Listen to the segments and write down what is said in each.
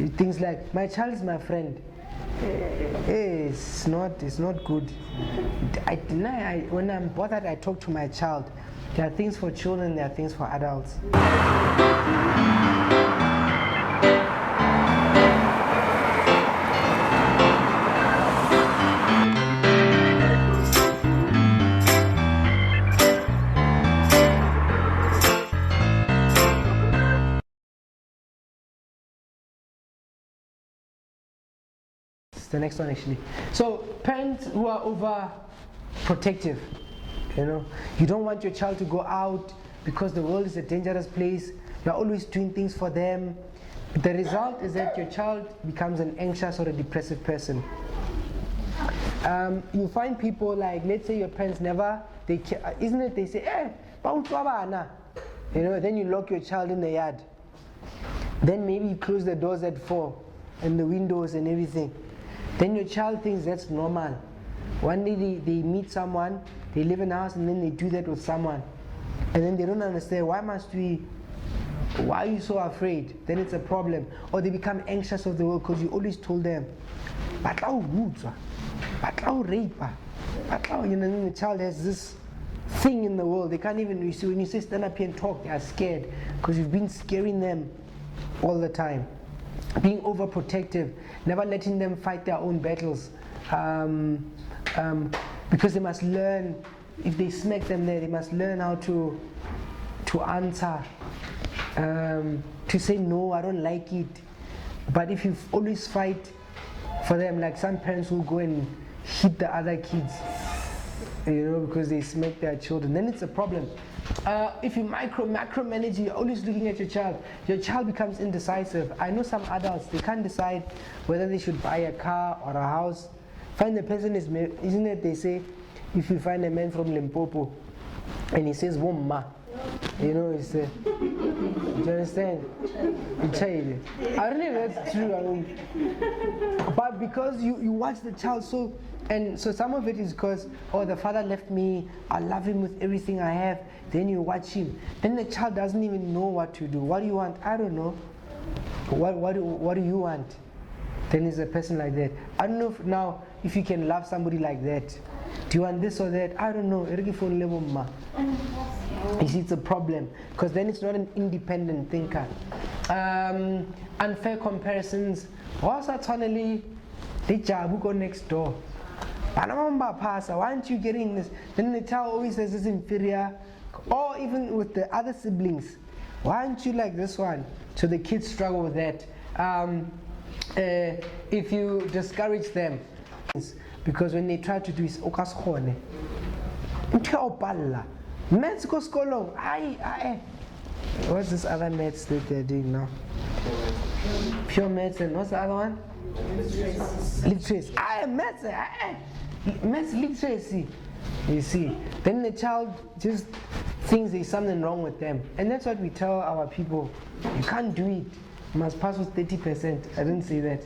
Things like, my child is my friend. It's not good. When I'm bothered, I talk to my child. There are things for children, there are things for adults. The next one actually. So parents who are overprotective, you don't want your child to go out because the world is a dangerous place. You're always doing things for them. The result is that your child becomes an anxious or a depressive person. You find people like, let's say your parents they say, then you lock your child in the yard. Then maybe you close the doors at 4 and the windows and everything. Then your child thinks that's normal. One day they meet someone, they live in a house, and then they do that with someone. And then they don't understand, why are you so afraid? Then it's a problem. Or they become anxious of the world because you always told them, then the child has this thing in the world. They can't even, when you say stand up here and talk, they are scared because you've been scaring them all the time. Being overprotective, never letting them fight their own battles, because they must learn. If they smack them there, they must learn how to answer, to say no, I don't like it. But if you always fight for them, like some parents will go and hit the other kids, because they smack their children, then it's a problem. If you macromanage, you're always looking at your child becomes indecisive. I know some adults, they can't decide whether they should buy a car or a house. Find the person isn't it, they say, if you find a man from Limpopo and he says Womma, it's do you understand? I don't know if that's true, but because you watch the child so some of it is because, the father left me, I love him with everything I have. Then you watch him, then the child doesn't even know what to do. What do you want? I don't know. What do you want? Then it's a person like that. I don't know if you can love somebody like that. Do you want this or that? I don't know. You see, it's a problem because then it's not an independent thinker. Unfair comparisons. Why go next door? Why aren't you getting this? Then the child always says it's inferior. Or even with the other siblings, why aren't you like this one? So the kids struggle with that. If you discourage them, because when they try to do is okaskone. Maths go school. What's this other maths that they're doing now? Pure maths, and what's the other one? Literacy. Maths literacy. You see, then the child just thinks there's something wrong with them, and that's what we tell our people. You can't do it. You must pass with 30%. I didn't say that.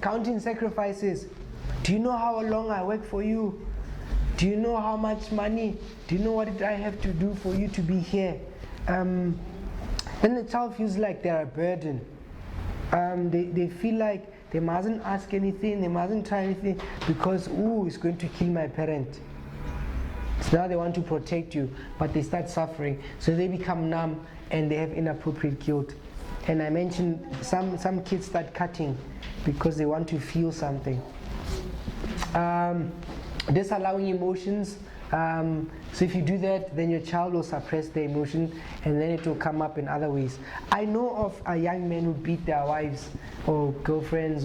Counting sacrifices. Do you know how long I work for you? Do you know how much money? Do you know what I have to do for you to be here? Then the child feels like they're a burden. They feel like they mustn't ask anything, they mustn't try anything because, it's going to kill my parent. So now they want to protect you, but they start suffering. So they become numb and they have inappropriate guilt. And I mentioned some kids start cutting because they want to feel something. Disallowing emotions. So if you do that, then your child will suppress the emotion and then it will come up in other ways. I know of a young men who beat their wives or girlfriends,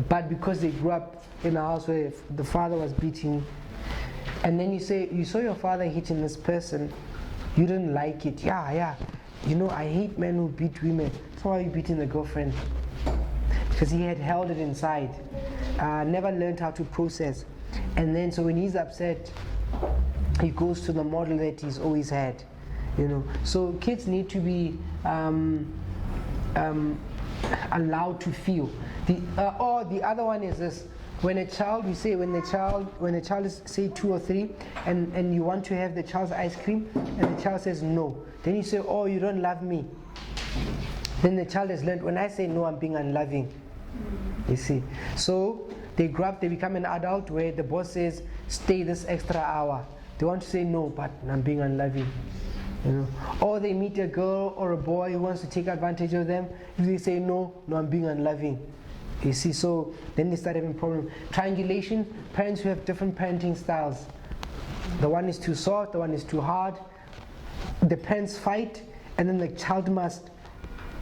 but because they grew up in a house where the father was beating, and then you say, you saw your father hitting this person, you didn't like it. Yeah. I hate men who beat women. So why are you beating the girlfriend? Because he had held it inside. Never learned how to process. And then so when he's upset, he goes to the model that he's always had. So kids need to be allowed to feel. The other one is this: when a child is say 2 or 3, and you want to have the child's ice cream, and the child says no, then you say, you don't love me. then the child has learned, when I say no, I'm being unloving. You see. So they grow up, they become an adult where the boss says, stay this extra hour. They want to say no, but I'm being unloving. You know. Or they meet a girl or a boy who wants to take advantage of them. If they say no, I'm being unloving. You see, so then they start having problems. Triangulation, parents who have different parenting styles. The one is too soft, the one is too hard. The parents fight, and then the child must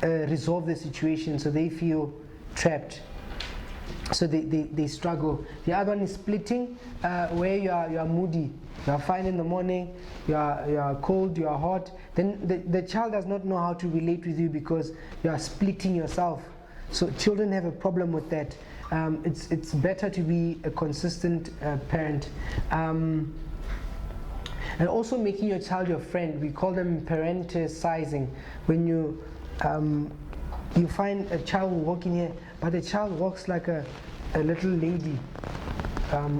resolve the situation, so they feel trapped. So they struggle. The other one is splitting, where you are moody. You are fine in the morning, you are cold, you are hot. Then the child does not know how to relate with you because you are splitting yourself. So children have a problem with that. It's better to be a consistent parent. And also making your child your friend. We call them parenticizing. When you find a child walking here, but the child walks like a little lady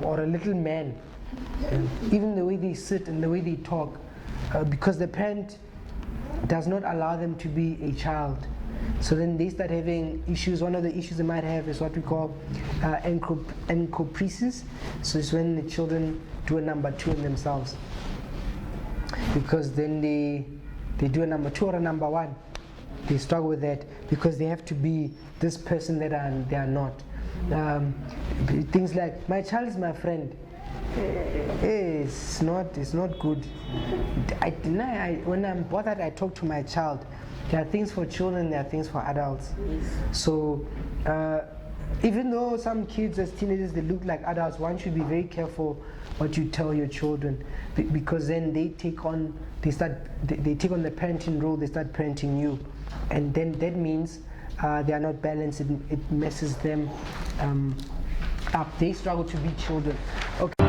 or a little man. Even the way they sit and the way they talk, because the parent does not allow them to be a child. So then they start having issues. One of the issues they might have is what we call encopresis. So it's when the children do a number two on themselves, because then they do a number two or a number one. They struggle with that because they have to be this person that they are not. Things like, my child is my friend. It's not good. When I'm bothered, I talk to my child. There are things for children, there are things for adults. So even though some kids as teenagers they look like adults, one should be very careful what you tell your children, because then they take on the parenting role. They start parenting you, and then that means they are not balanced. It messes them up. They struggle to be children. Okay.